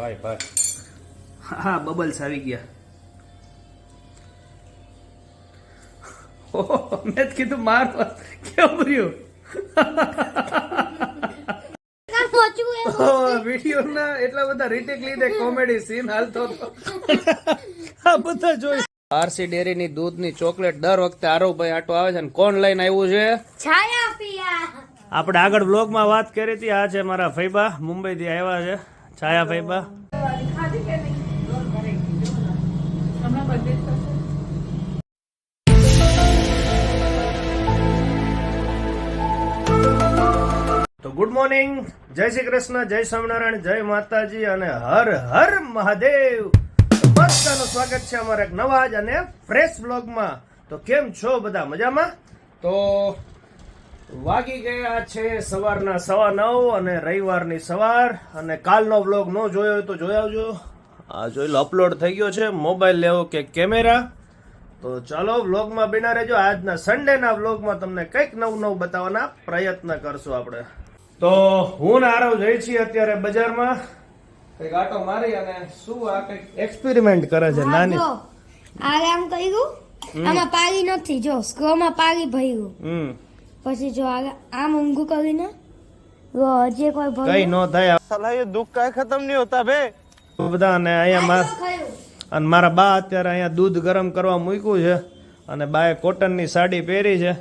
Bye bye. હા bubbles આવી ગયા. મેં કીધું માર કેવું રહ્યું. વિડીયો ના એટલા બધા રીટેક લીધે કોમેડી સીન હાલતો હતો. આ બધા જોઈ. આરસી ડેરી ની દૂધ ની ચોકલેટ દર વખતે આરવભાઈ આટો આવે છે ને કોણ લઈને આવ્યું છે? છાયા પિયા. આપણે આગળ બ્લોગ માં વાત કરી હતી. આ છે મારા ફૈબા, મુંબઈ થી આવ્યા છે. છાયા ફૈબા. તો ગુડ મોર્નિંગ, જય શ્રી કૃષ્ણ, જય સ્વામિનારાયણ, જય માતાજી અને હર હર મહાદેવ. બધાનું સ્વાગત છે અમારા એક નવા જ અને ફ્રેશ બ્લોગમાં. તો કેમ છો બધા? મજામાં? તો વાગી ગયા છે સવારના 9:15 અને રવિવારની સવાર. અને કાલનો બ્લોગ ન જોયો હોય તો જોઈ આવજો. આ જોઈ લો, અપલોડ થઈ ગયો છે. મોબાઈલ લેવો કે કેમેરા? તો ચાલો વ્લોગમાં બિના રહેજો. આજના સન્ડેના વ્લોગમાં તમને કંઈક નવું બતાવવાના પ્રયત્ન કરશું આપણે. તો હું ને આરવ જઈ છીએ અત્યારે બજારમાં કંઈક આટો મારી અને શું આ કંઈક એક્સપેરિમેન્ટ કરે છે નાની. આરામ કર્યું, આમાં પાણી નથી, જો સ્ક્રોમાં પાણી ભર્યું. પછી જો આમ ઊંઘું કરીને હજી કોઈ કઈ નો થાય. साला ये दुख का खत्म नहीं होता बे. બધા અને અહીંયા અને મારા બા અત્યારે અહીંયા દૂધ ગરમ કરવા મૂક્યું છે અને બાએ કોટનની સાડી પહેરી છે.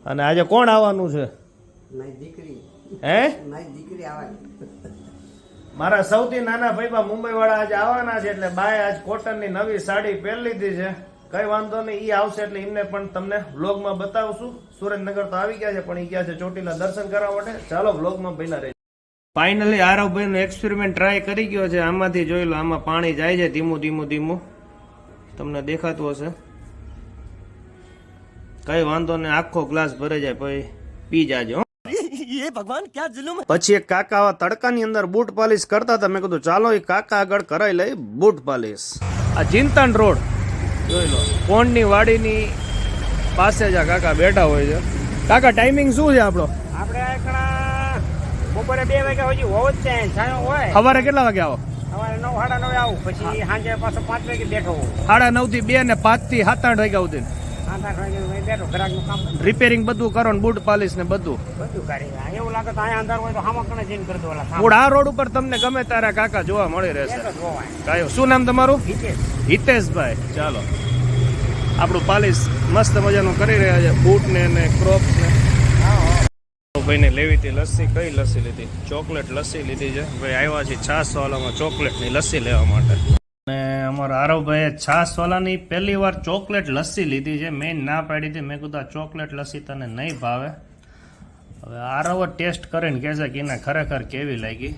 અને આજે કોણ આવવાનું છે? હે, મારા સૌથી નાના ભાઈબા મુંબઈ વાળા આજે આવવાના છે. એટલે બાએ આજ કોટનની નવી સાડી પહેરી લીધી છે. કઈ વાંધો નહીં, ઈ આવશે એટલે એમને પણ તમને વ્લોગમાં બતાવશું. સુરેન્દ્રનગર તો આવી ગયા છે પણ ઈ ગયા છે ચોટીલા દર્શન કરવા માટે. ચાલો વ્લોગમાં પહેલા રહી. ફાઇનલી આરવભાઈ નો એક્સપેરિમેન્ટ ટ્રાય કરી ગયો છે. આમાંથી જોઈ લો, આમાં પાણી જાય છે ધીમું ધીમું ધીમું. તમને દેખાતું હશે. કઈ વાંધો નહીં, આખો ગ્લાસ ભરાઈ જાય પછી પી જાજો. ये भगवान क्या जुल्म. પછી એક કાકા આવા તડકાની અંદર બૂટ પાલિશ કરતા હતા. મેં કીધું ચાલો એ કાકા આગળ કરાઈ લઈ બૂટ પાલિશ. આ ચિંતન રોડ જોઈ લો, કોણની વાડીની પાસે જ આ કાકા બેઠા હોય છે. કાકા ટાઈમિંગ શું છે આપણો? આપણે બપોરે 2 વાગ્યા સુધી હોવ જ છે. છાયો હોય. સવારે કેટલા વાગે આવો? સવારે 9 સાડા 9 આવું. પછી સાંજે પાછો 5 વાગે બેઠો હોઉં. 9:30 થી 2 ને 5 થી 7-8 વાગ્યા સુધી 7-8 વાગે બેઠો. ગ્રાહકનું કામ રિપેરિંગ બધું કરો ને બૂટ પાલિશ ને બધું બધું કરી. એવું લાગે તો અહીંયા અંદર હોય તો હામાં કણે જઈને કરી દો. મૂળ આ રોડ ઉપર તમને ગમે ત્યારે કાકા જોવા મળી રહેશે. કાયો શું નામ તમારું? હિતેશભાઈ. ચાલો, આપણું પાલિશ મસ્ત મજાનું કરી રહ્યા છે. બૂટ ને ક્રોપ ને. ભાઈને લેવી હતી લસ્સી. કઈ લસ્સી લીધી? ચોકલેટ લસ્સી લીધી છે. ભાઈ આવ્યા છે છાસ વાલામાં ચોકલેટની લસ્સી લેવા માટે. અને અમારા આરવભાઈએ છાસ વાલાની પહેલી વાર ચોકલેટ લસ્સી લીધી છે. મેં ના પાડી હતી. મેં કીધું આ ચોકલેટ લસ્સી તને નહીં ભાવે. હવે આરવ ટેસ્ટ કરીને કહેશે કે એને ખરેખર કેવી લાગી.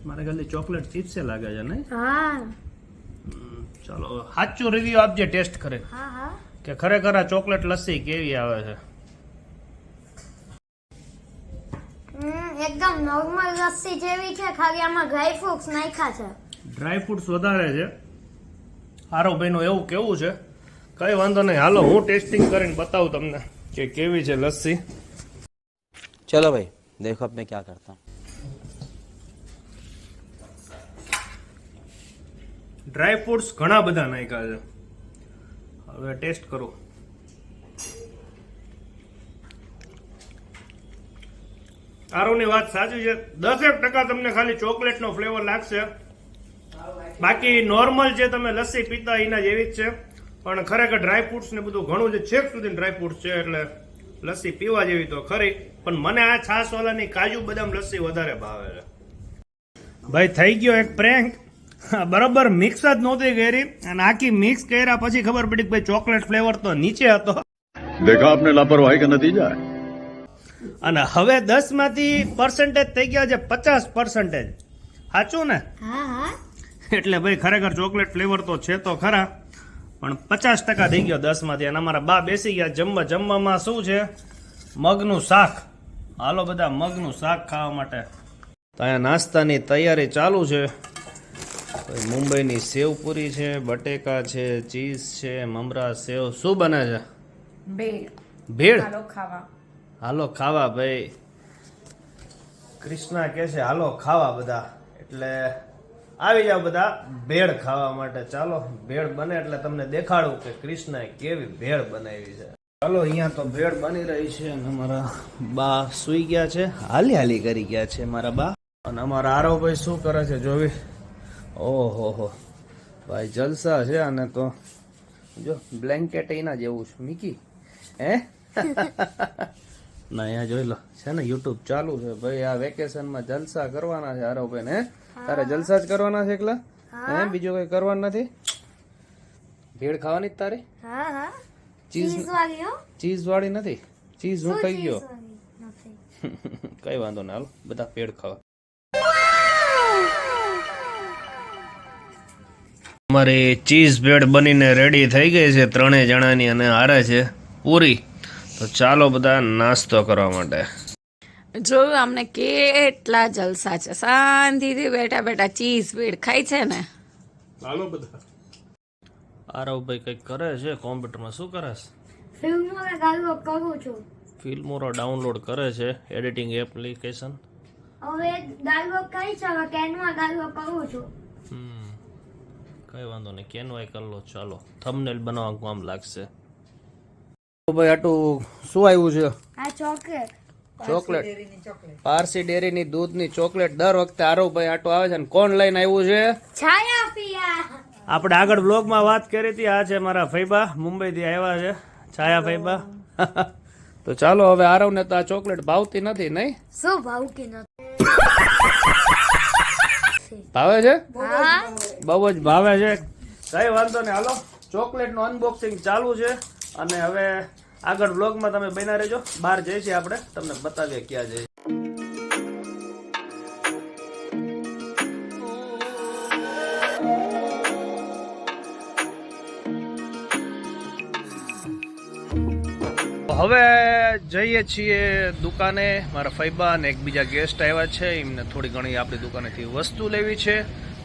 મારે ખાલી ચોકલેટ ચિપ્સે લાગે છે નહીં? હા. ચાલો સાચું રિવ્યુ આપજે ટેસ્ટ કરે કે ખરેખર આ ચોકલેટ લસ્સી કેવી આવે છે. એકદમ નોર્મલ લસ્સી જેવી છે, ખાલી આમાં ડ્રાય ફ્રૂટ્સ નાખ્યા છે. ડ્રાય ફ્રૂટ્સ વધારે છે. આરવભાઈનું એવું કેવું છે. કઈ વાંધો નહીં, હાલો હું ટેસ્ટિંગ કરીને બતાવું તમને કે કેવી છે લસ્સી. चलो भाई देखो अब मैं क्या करता हूँ. ડ્રાય ફ્રૂટ્સ ઘણા બધા નાખ્યા છે. હવે ટેસ્ટ કરું. આરવની વાત સાચી છે. 10% તમને ખાલી ચોકલેટનો ફ્લેવર લાગશે. બાકી નોર્મલ જે તમે લસ્સી પીતા એના જેવી જ છે. પણ ખરેખર ડ્રાય ફ્રૂટ્સ ને બધું ઘણું છે. છેક સુધી ડ્રાય ફ્રૂટ્સ છે એટલે લસ્સી પીવા જેવી તો ખરી. પણ મને આ છાસ વાળાની કાજુ બદામ લસ્સી વધારે ભાવે છે. ભાઈ થઈ ગયો એક પ્રેન્ક. બરોબર મિક્સ જ નહોતી કરી અને આખી મિક્સ કર્યા પછી ખબર પડી કે ભાઈ ચોકલેટ ફ્લેવર તો નીચે હતો. देखा आपने लापरवाही का नतीजा है. અને હવે 10 માંથી પર્સન્ટેજ થઈ ગયા છે 50%. સાચું ને? હા હા. એટલે ભાઈ ખરેખર ચોકલેટ ફ્લેવર તો છે તો ખરા પણ 50% થઈ ગયો 10 માંથી. અને અમારા બા બેસી ગયા જમવા. જમવામાં શું છે? મગનું શાક. હાલો બધા મગનું શાક ખાવા માટે. તો અહીંયા નાસ્તાની તૈયારી ચાલુ છે. મુંબઈની સેવપુરી છે, બટેકા છે, ચીઝ છે, મમરા સેવ. શું બને છે? ભેળ. હાલો ખાવા ભાઈ. કૃષ્ણા કહે છે હાલો ખાવા બધા, એટલે આવી જાવ બધા ભેળ ખાવા માટે. ચાલો ભેળ બને એટલે તમને દેખાડું કે કૃષ્ણાએ કેવી ભેળ બનાવી છે. ચાલો અહીંયા તો ભેળ બની રહી છે અને અમારા બા સુઈ ગયા છે, હાલી હાલી કરી ગયા છે મારા બા. અને અમારા આરવભાઈ શું કરે છે જોવી. ઓહો હો ભાઈ જલસા છે. અને તો જો બ્લેન્કેટ એના જેવું છે મિકી હે ના અહીંયા જોઈ લો છે ને યુટ્યુબ ચાલુ છે ભાઈ. આ વેકેશનમાં જલસા કરવાના છે આરવભાઈ ને. તારે જલસા જ કરવાના છે એકલા હે, બીજું કઈ કરવાનું નથી? ભેળ ખાવાની જ તારે? હા હા ચીઝ વાળી હો. ચીઝ વાળી નથી, ચીઝ હું ખાઈ ગયો. નથી. કઈ વાંધો ના, હાલો બધા ભેળ ખાવા. અમારી ચીઝ ભેળ બનીને રેડી થઈ ગઈ છે, 3 જણાની, અને હારે છે પૂરી. તો ચાલો બધા નાસ્તો કરવા માટે. જોયું અમને કેટલા જલસા છે, શાંતિથી બેઠા બેઠા ચીઝ ભેળ ખાય છે ને. ચાલો બધા. આરવભાઈ કઈક કરે છે કોમ્પ્યુટરમાં. શું કરે છે? ફિલ્મમાં ગાળો કરું છું. ફિલ્મો ડાઉનલોડ કરે છે, એડિટિંગ એપ્લિકેશન. હવે ગાળો કઈ છે, હવે કેનમાં ગાળો કરું છું. કઈ વાંધો નહીં, કેનવાય કરી લો. ચાલો થંબનેલ બનાવવા કામ લાગશે. ભાઈ આટું શું આવ્યું છે? આ ચોકલેટ. ચોકલેટ, પારસી ડેરીની દૂધની ચોકલેટ. દર વખતે આરવભાઈ આટો આવે છે. ને કોણ લઈને આવ્યું છે? છાયા પિયા. આપણે આગળ બ્લોગમાં વાત કરી હતી. આ છે મારા ફૈબા, મુંબઈથી આવ્યા છે, છાયા ફૈબા. તો ચાલો હવે આરવને તો આ ચોકલેટ ભાવતી નથી નહીં? શું ભાવ કે નથી? ભાવે છે, હા બહુ જ ભાવે છે. કઈ વાંધો નહીં, હાલો ચોકલેટનું અનબોક્સિંગ ચાલુ છે. અને હવે આગળ બ્લોગમાં તમે બન્યા રહેજો. બહાર જઈએ છીએ આપણે, તમને બતાવીએ ક્યાં જઈએ. હવે જઈએ છીએ દુકાને. મારા ફૈબા અને એક બીજા ગેસ્ટ આવ્યા છે, એમને થોડી ઘણી આપણી દુકાનેથી વસ્તુ લેવી છે.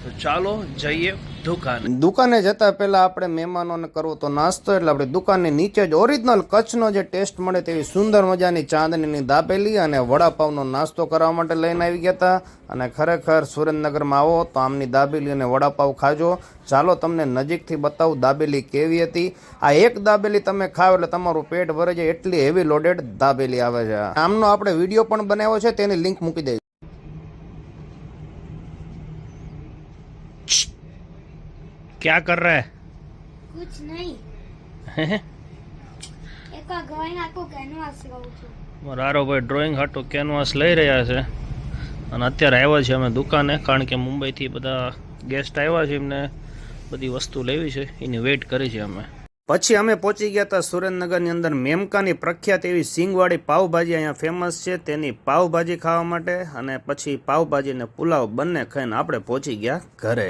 તો ચાલો જઈએ દુકાને. દુકાને જતા પહેલા આપણે મહેમાનોને કરવો તો નાસ્તો, એટલે આપણે દુકાનની નીચે જ ઓરિજિનલ કચ્છનો જે ટેસ્ટ મળે તેવી સુંદર મજાની ચાંદનીની દાબેલી અને વડાપાવનો નાસ્તો કરવા માટે લઈને આવી ગયા હતા. અને ખરેખર સુરેન્દ્રનગરમાં આવો તો આમની દાબેલી અને વડાપાવ ખાજો. ચાલો તમને નજીકથી બતાવું દાબેલી કેવી હતી. આ એક દાબેલી તમે ખાવ એટલે તમારું પેટ ભરે જાય, એટલી હેવી લોડેડ દાબેલી આવે છે. આમનો આપણે વિડીયો પણ બનાવ્યો છે, તેની લિંક મૂકી દઈશ. क्या कर रहा है? कुछ नहीं. એક આ ડ્રોઈંગ આખો કેનવાસ લઉં છું. મારો ભાઈ ડ્રોઈંગ હાટો કેનવાસ લઈ રહ્યા છે. અને અત્યારે આવ્યા છે અમે દુકાને, કારણ કે મુંબઈથી બધા ગેસ્ટ આવ્યા છે, એમને બધી વસ્તુ લેવી છે, એની વેઇટ કરી છે અમે. પછી અમે પહોંચી ગયા હતા સુરેન્દ્રનગરની અંદર મેમકાની પ્રખ્યાત એવી સિંગવાળી પાવભાજી અહીંયા ફેમસ છે, તેની પાવભાજી ખાવા માટે. અને પછી પાવભાજી ને પુલાવ બંને ખાઈને આપણે પહોંચી ગયા ઘરે.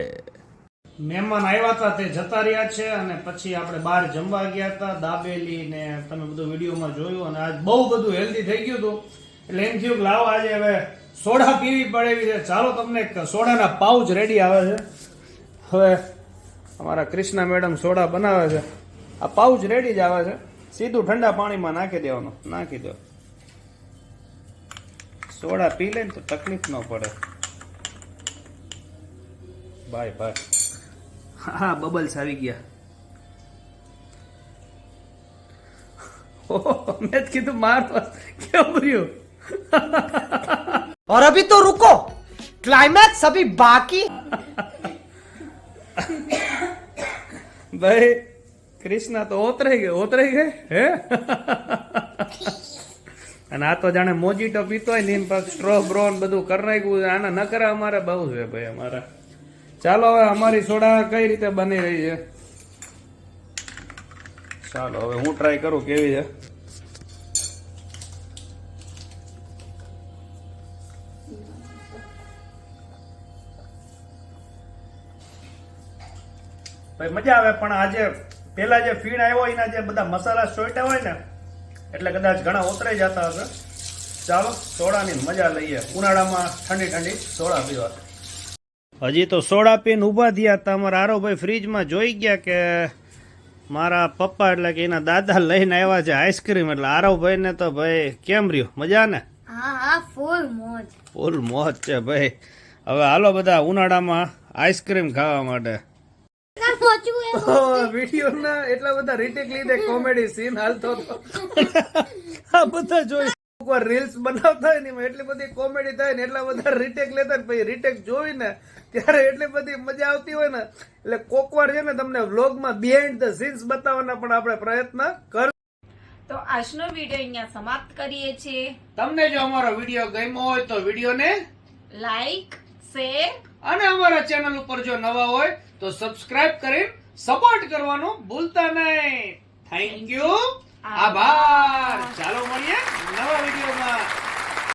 મહેમાન આવ્યા હતા તે જતા રહ્યા છે. અને પછી આપણે બહાર જમવા ગયા હતા. દાબેલી ને તમે બધું વિડીયોમાં જોયું. અને આજ બહુ બધું હેલ્ધી થઈ ગયું હતું, એટલે એમ થયું કે લાવો આજે હવે સોડા પીવી પડે એવી છે. ચાલો તમને એક સોડાના પાઉચ રેડી આવે છે. હવે અમારા કૃષ્ણા મેડમ સોડા બનાવે છે. આ પાઉચ રેડી જ આવે છે, સીધું ઠંડા પાણીમાં નાખી દેવાનું. નાખી દો, સોડા પી લે ને તો તકલીફ ન પડે. Bye bye. હા બબલ્સ આવી ગયા. મેં જ કીધું માર કેવું રહ્યું. और अभी तो रुको, क्लाइमैक्स अभी बाकी. ભાઈ કૃષ્ણા તો ઓતરાઈ ગઈ હે. અને આ તો જાણે મોજીટો પીતો હોય ને પાછું સ્ટ્રો બ્રો બધું કરી નાખ્યું. આના ન કરે અમારે બહુ છે ભાઈ અમારા. ચાલો હવે અમારી સોડા કઈ રીતે બની રહી છે. ચાલો હવે હું ટ્રાય કરું કેવી છે. ભાઈ મજા આવે, પણ આજે પેલા જે ફીણ આવ્યો એના જે બધા મસાલા ચોટ્યા હોય ને એટલે કદાચ ઘણા ઓતરાઈ જતા હશે. ચાલો સોડાની મજા લઈએ, ઉનાળામાં ઠંડી ઠંડી સોડા પીવા. હજી તો સોડા પીને ઊભા થયા હતા. અમારા આરોભાઈ ફ્રીજમાં જોઈ ગયા કે મારા પપ્પા એટલે કે એના દાદા લઈને આવ્યા છે આઈસ્ક્રીમ. એટલે આરોભાઈ ને તો ભાઈ કેમ રહ્યું, મજા ને? હા હા ફૂલ મોજ. ફૂલ મોજ છે ભાઈ. હવે હાલો બધા ઉનાળામાં આઈસ્ક્રીમ ખાવા માટે. વિડીયો ના એટલા બધા રીટેક લીધે કોમેડી સીન હાલતો હતો. આ બધા જોઈ એકવાર રીલ્સ બનાવતા હોય ને એમાં એટલી બધી કોમેડી થાય ને એટલા બધા રીટેક લેતા ને પછી રીટેક જોઈને ત્યારે એટલી બધી મજા આવતી હોય ને એટલે કોકવાર છે ને તમને વ્લોગમાં બિહાઇન્ડ ધ સીન્સ બતાવવાના પણ આપણે પ્રયત્ન કર. તો આજનો વિડીયો અહીંયા સમાપ્ત કરીએ છીએ. તમને જો અમારો વિડીયો ગમ્યો હોય તો વિડીયોને લાઈક, શેર અને અમારા ચેનલ ઉપર જો નવા હોય તો સબસ્ક્રાઇબ કરી સપોર્ટ કરવાનું ભૂલતા નહીં. થેન્ક યુ, આભાર. ચાલો મળીએ નવા વિડીયોમાં.